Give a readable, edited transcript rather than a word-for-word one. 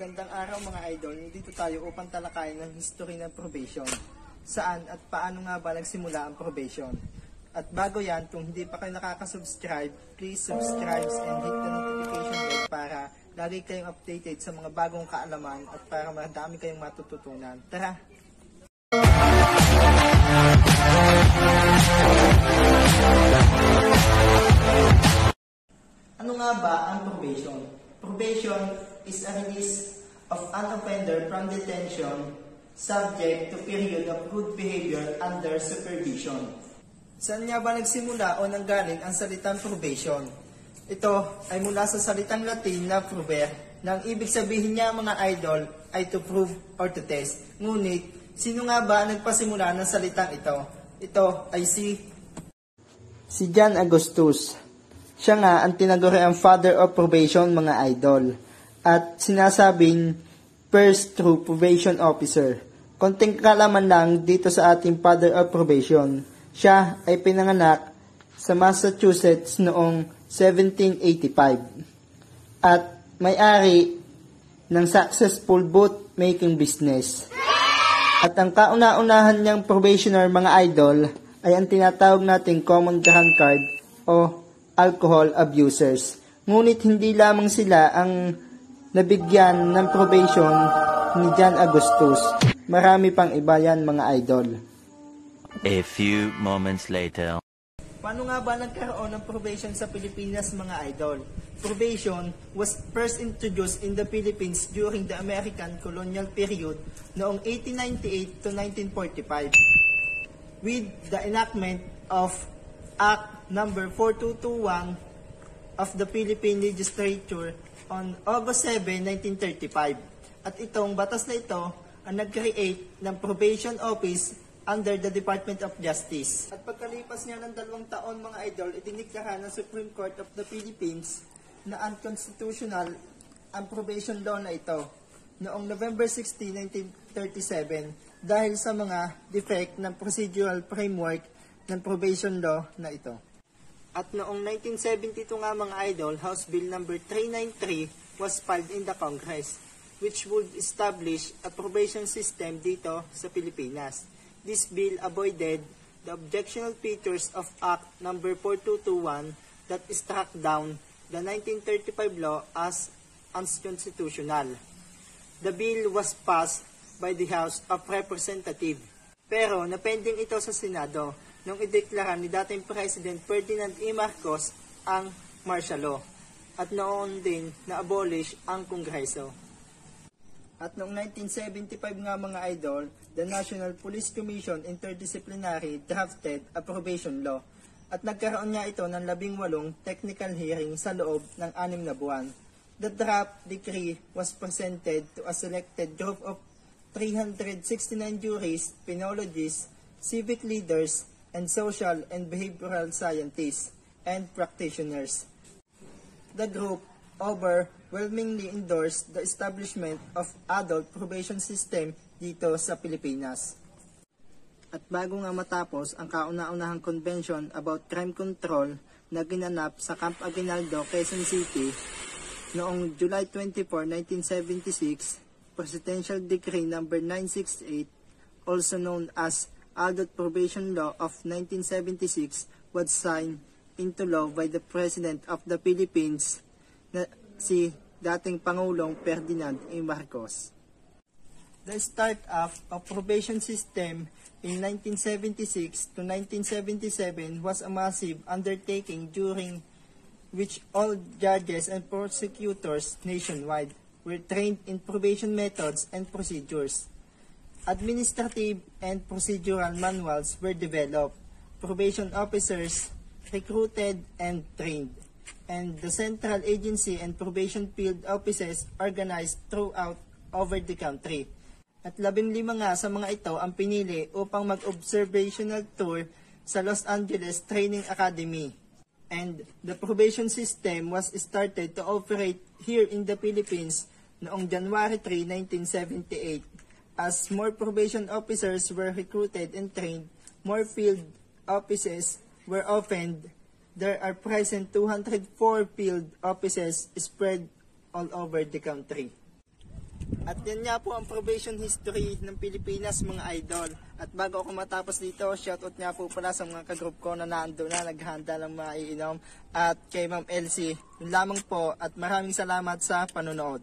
Magandang araw mga idol, dito tayo upang talakayin ng history ng probation. Saan at paano nga ba nagsimula ang probation? At bago yan, kung hindi pa kayo nakaka-subscribe, please subscribe and hit the notification bell para lagi kayong updated sa mga bagong kaalaman at para madami kayong matututunan. Tara! Ano nga ba ang probation? Probation is a release of an offender from detention subject to period of good behavior under supervision. Saan nga ba nagsimula o nanggaling ang salitang probation? Ito ay mula sa salitang Latin na prober, na ang ibig sabihin niya mga idol ay to prove or to test. Ngunit, sino nga ba nagpasimula ng salitang ito? Ito ay si John Augustus. Siya nga ang tinaguriang father of probation mga idol. At sinasabing first true probation officer. Konting kalaman lang dito sa ating father of probation. Siya ay pinanganak sa Massachusetts noong 1785. At may-ari ng successful boot-making business. At ang kauna-unahan niyang probationer mga idol ay ang tinatawag nating common drunkard o alcohol abusers. Ngunit hindi lamang sila ang nabigyan ng probation ni John Augustus. Marami pang iba yan mga idol. A few moments later. Paano nga ba nagkaroon ng probation sa Pilipinas mga idol? Probation was first introduced in the Philippines during the American colonial period noong 1898 to 1945 with the enactment of Act number 4221 of the Philippine Legislature on August 7, 1935. At itong batas na ito ang nag-create ng Probation Office under the Department of Justice. At pagkalipas niya ng 2 taon mga idol, idiniklara ng Supreme Court of the Philippines na unconstitutional ang probation law na ito noong November 16, 1937 dahil sa mga defect ng procedural framework ng probation law na ito. At noong 1972 nga mga idol, House Bill number 393 was filed in the Congress, which would establish a probation system dito sa Pilipinas. This bill avoided the objectionable features of Act number 4221 that struck down the 1935 law as unconstitutional. The bill was passed by the House of Representatives, pero napending ito sa Senado nung ideklara ni dating President Ferdinand E. Marcos ang martial law at noon din na-abolish ang Kongreso. At noong 1975 nga mga idol, the National Police Commission Interdisciplinary drafted a probation law at nagkaroon nga ito ng 18 technical hearing sa loob ng 6 na buwan. The draft decree was presented to a selected group of 369 juries, penologists, civic leaders, and social and behavioral scientists and practitioners. The group overwhelmingly endorsed the establishment of adult probation system dito sa Pilipinas. At bago nga matapos ang kauna-unahang convention about crime control na ginanap sa Camp Aguinaldo, Quezon City noong July 24, 1976, Presidential Decree number 968, also known as Adult Probation Law of 1976, was signed into law by the President of the Philippines, na si dating Pangulong Ferdinand E. Marcos. The start-up of probation system in 1976 to 1977 was a massive undertaking during which all judges and prosecutors nationwide were trained in probation methods and procedures. Administrative and procedural manuals were developed, probation officers recruited and trained, and the central agency and probation field offices organized throughout over the country. At 15 nga sa mga ito ang pinili upang mag-observational tour sa Los Angeles Training Academy. And the probation system was started to operate here in the Philippines noong January 3, 1978. As more probation officers were recruited and trained, more field offices were opened. There are present 204 field offices spread all over the country. At yan nga po ang probation history ng Pilipinas mga idol. At bago ako matapos dito, shoutout nga po pala sa mga kagroup ko na naando na naghahanda ng maiinom. At kay Ma'am Elsie, yun lamang po at maraming salamat sa panonood.